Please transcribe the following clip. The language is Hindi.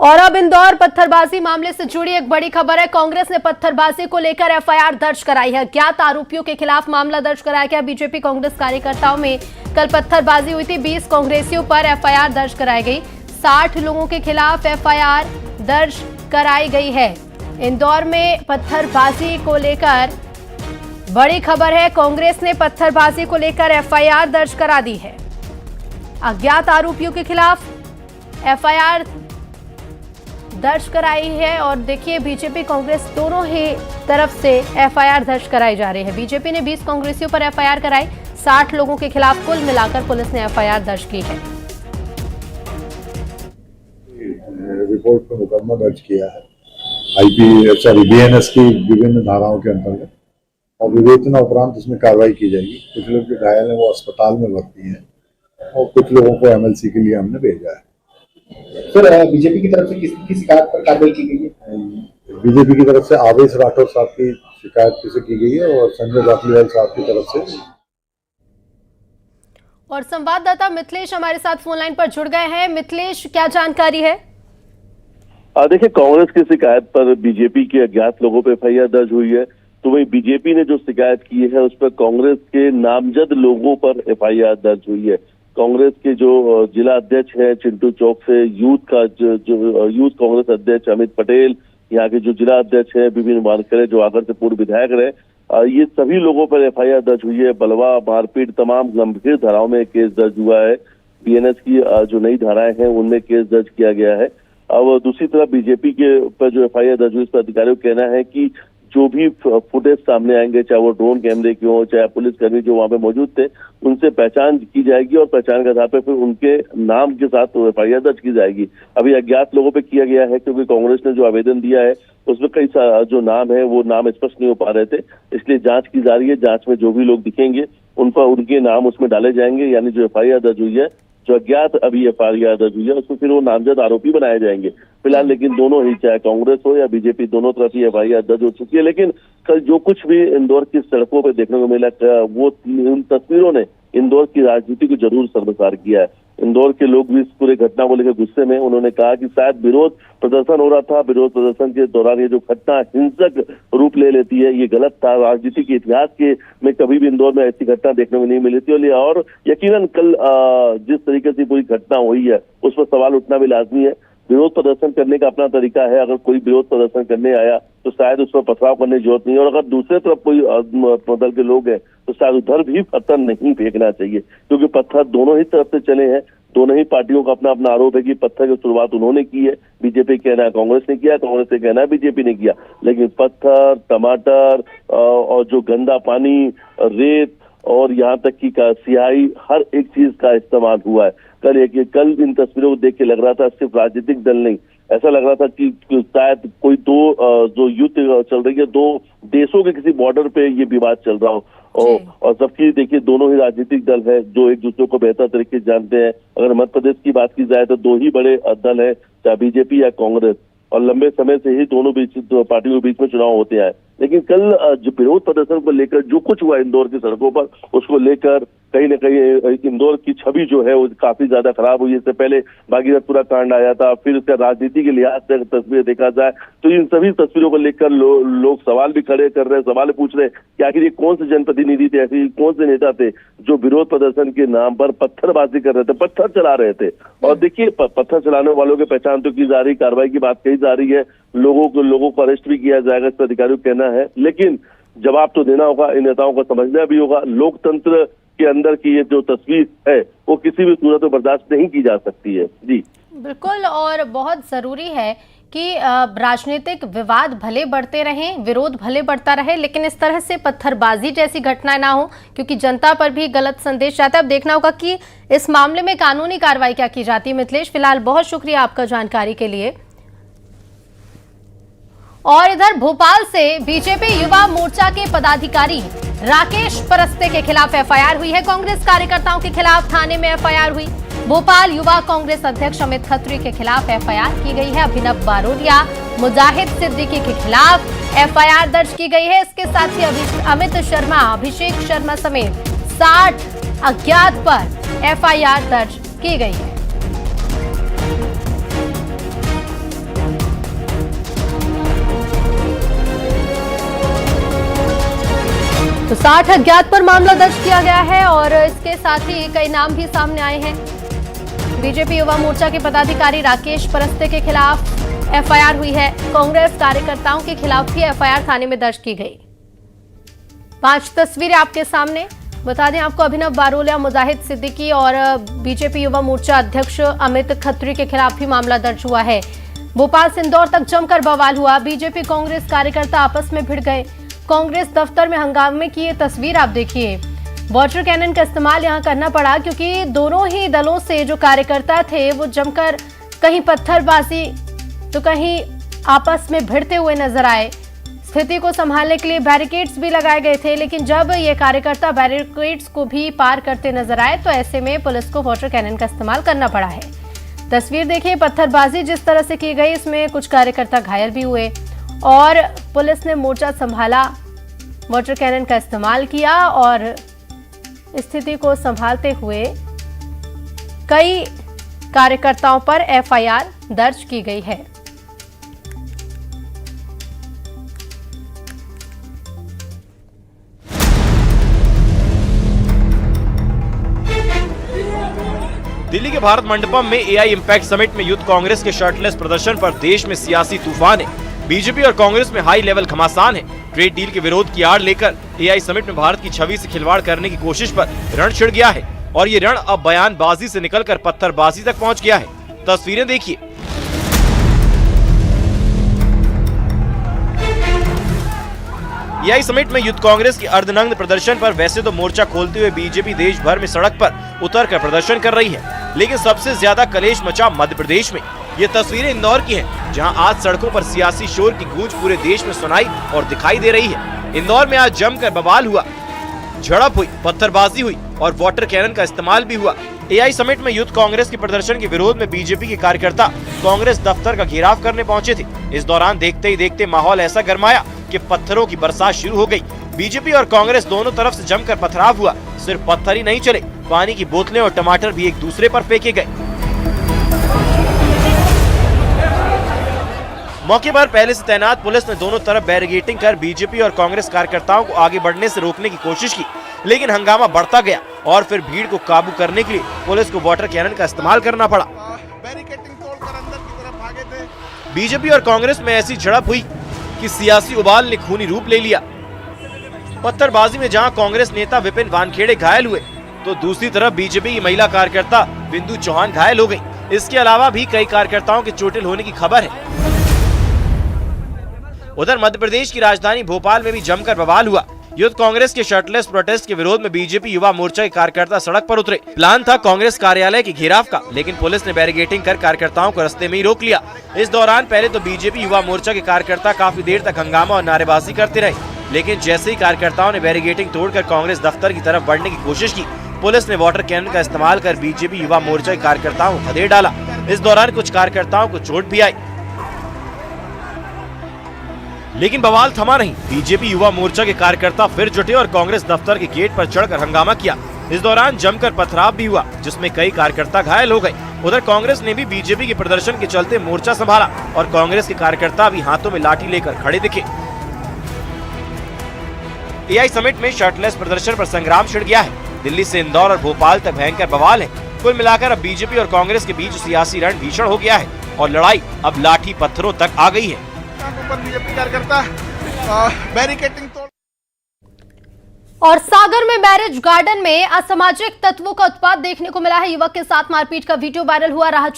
और अब इंदौर पत्थरबाजी मामले से जुड़ी एक बड़ी खबर है। कांग्रेस ने पत्थरबाजी को लेकर एफआईआर दर्ज कराई है। अज्ञात आरोपियों के खिलाफ मामला दर्ज कराया गया। बीजेपी कांग्रेस कार्यकर्ताओं में कल पत्थरबाजी हुई थी। 20 कांग्रेसियों पर एफआईआर दर्ज कराई गई। 60 लोगों के खिलाफ एफआईआर दर्ज कराई गई है। इंदौर में पत्थरबाजी को लेकर बड़ी खबर है। कांग्रेस ने पत्थरबाजी को लेकर एफआईआर दर्ज करा दी है। अज्ञात आरोपियों के खिलाफ एफआईआर दर्ज कराई है। और देखिए, बीजेपी कांग्रेस दोनों ही तरफ से एफआईआर दर्ज कराई जा रही है। बीजेपी ने 20 कांग्रेसियों पर एफआईआर कराई। 60 लोगों के खिलाफ कुल मिलाकर पुलिस ने एफआईआर दर्ज की है। रिपोर्ट में मुकदमा दर्ज किया है बीएनएस की विभिन्न धाराओं के अंतर्गत, और विवेचना उपरांत इसमें कार्रवाई की जाएगी। कुछ लोग जो घायल हैं वो अस्पताल में भर्ती हैं और कुछ लोगों को एमएलसी के लिए हमने भेजा है। सर, बीजेपी की तरफ से किसकी शिकायत पर कार्रवाई की गई है? बीजेपी की तरफ से आवेश राठौर साहब की शिकायत से की गई है और संजय जाफलीवाल साहब की तरफ से। और संवाददाता मिथिलेश हमारे साथ फोन लाइन पर जुड़ गए हैं। मिथिलेश, क्या जानकारी है? देखिए, कांग्रेस की शिकायत पर बीजेपी के अज्ञात लोगों पर एफआईआर दर्ज हुई है। तो वही बीजेपी ने जो शिकायत की है उस पर कांग्रेस के नामजद लोगों पर एफआईआर दर्ज हुई है। कांग्रेस के जो जिला अध्यक्ष हैं चिंटू चौक से, यूथ कांग्रेस अध्यक्ष अमित पटेल, यहाँ के जो जिला अध्यक्ष हैं विपिन वानखेड़े जो आगर से पूर्व विधायक रहे, ये सभी लोगों पर एफआईआर दर्ज हुई है। बलवा, मारपीट, तमाम गंभीर धाराओं में केस दर्ज हुआ है। बीएनएस की जो नई धाराएं हैं उनमें केस दर्ज किया गया है। अब दूसरी तरफ बीजेपी के पर जो एफआईआर दर्ज हुई, इस पर अधिकारियों का कहना है कि जो भी फुटेज सामने आएंगे, चाहे वो ड्रोन कैमरे के हो, चाहे पुलिसकर्मी जो वहां पे मौजूद थे, उनसे पहचान की जाएगी और पहचान के आधार पर फिर उनके नाम के साथ एफआईआर दर्ज की जाएगी। अभी अज्ञात लोगों पे किया गया है क्योंकि कांग्रेस ने जो आवेदन दिया है उसमें कई जो नाम है वो नाम स्पष्ट नहीं हो पा रहे थे, इसलिए जांच की जा रही है। जांच में जो भी लोग दिखेंगे उन पर उनके नाम उसमें डाले जाएंगे, यानी जो एफआईआर दर्ज हुई है, जो अज्ञात अभी एफआईआर दर्ज हुई है, उसको फिर वो नामजद आरोपी बनाए जाएंगे। फिलहाल लेकिन दोनों ही, चाहे कांग्रेस हो या बीजेपी, दोनों तरफ ही एफआईआर दर्ज हो चुकी है। लेकिन कल जो कुछ भी इंदौर की सड़कों पर देखने को मिला, वो उन तस्वीरों ने इंदौर की राजनीति को जरूर शर्मसार किया है। इंदौर के लोग भी इस पूरे घटना को लेकर गुस्से में, उन्होंने कहा कि शायद विरोध प्रदर्शन हो रहा था, विरोध प्रदर्शन के दौरान ये जो घटना हिंसक रूप ले लेती है, ये गलत था। राजनीति के इतिहास के में कभी भी इंदौर में ऐसी घटना देखने को नहीं मिली थी। और यकीनन कल जिस तरीके से पूरी घटना हुई है उस पर सवाल उठना भी लाजमी है। विरोध प्रदर्शन करने का अपना तरीका है। अगर कोई विरोध प्रदर्शन करने आया तो शायद उस पर पथराव करने की जरूरत नहीं है, और अगर दूसरे तरफ कोई दल के लोग हैं तो शायद उधर भी पत्थर नहीं फेंकना चाहिए, क्योंकि पत्थर दोनों ही तरफ से चले हैं। दोनों ही पार्टियों का अपना अपना आरोप है कि पत्थर की शुरुआत उन्होंने की है। बीजेपी कहना है कांग्रेस ने किया, कांग्रेस ने कहना है बीजेपी ने किया। लेकिन पत्थर, टमाटर और जो गंदा पानी, रेत और यहाँ तक कि स्याही, हर एक चीज का इस्तेमाल हुआ है। कल इन तस्वीरों को देख के लग रहा था सिर्फ राजनीतिक दल नहीं, ऐसा लग रहा था कि शायद कोई जो युद्ध चल रही है, दो देशों के किसी बॉर्डर पे ये विवाद चल रहा हो। और जबकि देखिए दोनों ही राजनीतिक दल है जो एक दूसरे को बेहतर तरीके से जानते हैं। अगर मध्य प्रदेश की बात की जाए तो दो ही बड़े दल है, चाहे बीजेपी या कांग्रेस, और लंबे समय से ही दोनों पार्टियों के बीच में चुनाव होते हैं। लेकिन कल जो विरोध प्रदर्शन को लेकर जो कुछ हुआ इंदौर की सड़कों पर, उसको लेकर कहीं न कहीं इंदौर की छवि जो है वो काफी ज्यादा खराब हुई। इससे पहले भागीरथपुरा कांड आया था, फिर उसका राजनीति के लिहाज से तस्वीर देखा जाए तो इन सभी तस्वीरों को लेकर लोग सवाल भी खड़े कर रहे हैं, सवाल पूछ रहे हैं कि आखिर ये कौन से जनप्रतिनिधि थे, ऐसे कौन से नेता थे जो विरोध प्रदर्शन के नाम पर पत्थरबाजी कर रहे थे, पत्थर चला रहे थे। और देखिए, पत्थर चलाने वालों की पहचान तो की जा रही, कार्रवाई की बात कही जा रही है, लोगों को अरेस्ट भी किया जाएगा, इस पर अधिकारियों का कहना है। लेकिन जवाब तो देना होगा, इन नेताओं को समझना भी होगा। लोकतंत्र के अंदर की ये जो तस्वीर है वो किसी भी सूरत में बर्दाश्त नहीं की जा सकती है। जी बिल्कुल, और बहुत जरूरी है कि राजनीतिक विवाद भले बढ़ते रहें, विरोध भले बढ़ता रहे, लेकिन इस तरह से पत्थरबाजी जैसी घटनाएं ना हो, क्योंकि जनता पर भी गलत संदेश जाता है। अब देखना होगा कि इस मामले में कानूनी कार्रवाई क्या की जाती है। मिथिलेश, फिलहाल बहुत शुक्रिया आपका जानकारी के लिए। और इधर भोपाल से बीजेपी युवा मोर्चा के पदाधिकारी राकेश परस्ते के खिलाफ एफआईआर हुई है। कांग्रेस कार्यकर्ताओं के खिलाफ थाने में एफआईआर हुई। भोपाल युवा कांग्रेस अध्यक्ष अमित खत्री के खिलाफ एफआईआर की गई है। अभिनव बारोलिया, मुजाहिद सिद्दीकी के खिलाफ एफआईआर दर्ज की गई है। इसके साथ ही अमित शर्मा, अभिषेक शर्मा समेत 60 अज्ञात पर एफआईआर दर्ज की गई है। तो 60 अज्ञात पर मामला दर्ज किया गया है और इसके साथ ही कई नाम भी सामने आए हैं। बीजेपी युवा मोर्चा के पदाधिकारी राकेश परस्ते के खिलाफ एफआईआर हुई है। कांग्रेस कार्यकर्ताओं के खिलाफ भी एफआईआर थाने में दर्ज की गई। 5 तस्वीरें आपके सामने। बता दें आपको, अभिनव बारोलिया, मुजाहिद सिद्दीकी और बीजेपी युवा मोर्चा अध्यक्ष अमित खत्री के खिलाफ भी मामला दर्ज हुआ है। भोपाल से इंदौर तक जमकर बवाल हुआ। बीजेपी कांग्रेस कार्यकर्ता आपस में भिड़ गए। कांग्रेस दफ्तर में हंगामे की ये तस्वीर आप देखिए। वाटर कैनन का इस्तेमाल यहां करना पड़ा क्योंकि दोनों ही दलों से जो कार्यकर्ता थे वो जमकर कहीं पत्थरबाजी तो कहीं आपस में भिड़ते हुए नजर आए। स्थिति को संभालने के लिए बैरिकेड्स भी लगाए गए थे, लेकिन जब ये कार्यकर्ता बैरिकेड्स को भी पार करते नजर आए तो ऐसे में पुलिस को वाटर कैनन का इस्तेमाल करना पड़ा है। तस्वीर देखिए, पत्थरबाजी जिस तरह से की गई, इसमें कुछ कार्यकर्ता घायल भी हुए और पुलिस ने मोर्चा संभाला, वाटर कैनन का इस्तेमाल किया और स्थिति को संभालते हुए कई कार्यकर्ताओं पर एफआईआर दर्ज की गई है। दिल्ली के भारत मंडपम में एआई इम्पैक्ट समिट में यूथ कांग्रेस के शर्टलेस प्रदर्शन पर देश में सियासी तूफान है। बीजेपी और कांग्रेस में हाई लेवल घमासान है। ट्रेड डील के विरोध की आड़ लेकर एआई समिट में भारत की छवि से खिलवाड़ करने की कोशिश पर रण छिड़ गया है और ये रण अब बयानबाजी से निकलकर पत्थरबाजी तक पहुंच गया है। तस्वीरें देखिए। एआई समिट में यूथ कांग्रेस की अर्धनग्न प्रदर्शन पर वैसे तो मोर्चा खोलते हुए बीजेपी देश भर में सड़क पर उतरकर प्रदर्शन कर रही है, लेकिन सबसे ज्यादा कलेश मचा मध्य प्रदेश में। ये तस्वीरें इंदौर की हैं, जहां आज सड़कों पर सियासी शोर की गूंज पूरे देश में सुनाई और दिखाई दे रही है। इंदौर में आज जमकर बवाल हुआ, झड़प हुई, पत्थरबाजी हुई और वाटर कैनन का इस्तेमाल भी हुआ। एआई समिट में यूथ कांग्रेस के प्रदर्शन के विरोध में बीजेपी के कार्यकर्ता कांग्रेस दफ्तर का घेराव करने पहुंचे थे। इस दौरान देखते ही देखते माहौल ऐसा गरमाया कि पत्थरों की बरसात शुरू हो गई। बीजेपी और कांग्रेस दोनों तरफ से जमकर पथराव हुआ। सिर्फ पत्थर ही नहीं चले, पानी की बोतलें और टमाटर भी एक दूसरे पर फेंके गए। मौके पर पहले से तैनात पुलिस ने दोनों तरफ बैरिकेडिंग कर बीजेपी और कांग्रेस कार्यकर्ताओं को आगे बढ़ने से रोकने की कोशिश की, लेकिन हंगामा बढ़ता गया और फिर भीड़ को काबू करने के लिए पुलिस को वाटर कैनन का इस्तेमाल करना पड़ा। बैरिकेडिंग तोड़कर अंदर की तरफ भागे थे। बीजेपी और कांग्रेस में ऐसी झड़प हुई कि सियासी उबाल ने खूनी रूप ले लिया। पत्थरबाजी में जहां कांग्रेस नेता विपिन वानखेड़े घायल हुए, तो दूसरी तरफ बीजेपी की महिला कार्यकर्ता बिंदु चौहान घायल हो गई। इसके अलावा भी कई कार्यकर्ताओं के चोटिल होने की खबर है। उधर मध्य प्रदेश की राजधानी भोपाल में भी जमकर बवाल हुआ। यूथ कांग्रेस के शर्टलेस प्रोटेस्ट के विरोध में बीजेपी युवा मोर्चा के कार्यकर्ता सड़क पर उतरे। प्लान था कांग्रेस कार्यालय के घेराव का, लेकिन पुलिस ने बैरिकेडिंग कर कार्यकर्ताओं को रास्ते में ही रोक लिया। इस दौरान पहले तो बीजेपी युवा मोर्चा के कार्यकर्ता काफी देर तक हंगामा और नारेबाजी करते रहे, लेकिन जैसे ही कार्यकर्ताओं ने बैरिकेडिंग तोड़कर कांग्रेस दफ्तर की तरफ बढ़ने की कोशिश की, पुलिस ने वाटर कैनन का इस्तेमाल कर बीजेपी युवा मोर्चा के कार्यकर्ताओं को खदेड़ डाला। इस दौरान कुछ कार्यकर्ताओं को चोट भी आई, लेकिन बवाल थमा नहीं। बीजेपी युवा मोर्चा के कार्यकर्ता फिर जुटे और कांग्रेस दफ्तर के गेट पर चढ़कर हंगामा किया। इस दौरान जमकर पथराव भी हुआ, जिसमें कई कार्यकर्ता घायल हो गए। उधर कांग्रेस ने भी बीजेपी के प्रदर्शन के चलते मोर्चा संभाला और कांग्रेस के कार्यकर्ता भी हाथों में लाठी लेकर खड़े दिखे। एआई समिट में शर्टलेस प्रदर्शन पर संग्राम छिड़ गया है। दिल्ली से इंदौर और भोपाल तक भयंकर बवाल है। कुल मिलाकर अब बीजेपी और कांग्रेस के बीच सियासी रण भीषण हो गया है और लड़ाई अब लाठी पत्थरों तक आ गई है। ऊपर बीजेपी कार्यकर्ता बैरिकेडिंग तोड़। और सागर में मैरिज गार्डन में असामाजिक तत्वों का उत्पात देखने को मिला है। युवक के साथ मारपीट का वीडियो वायरल हुआ। राह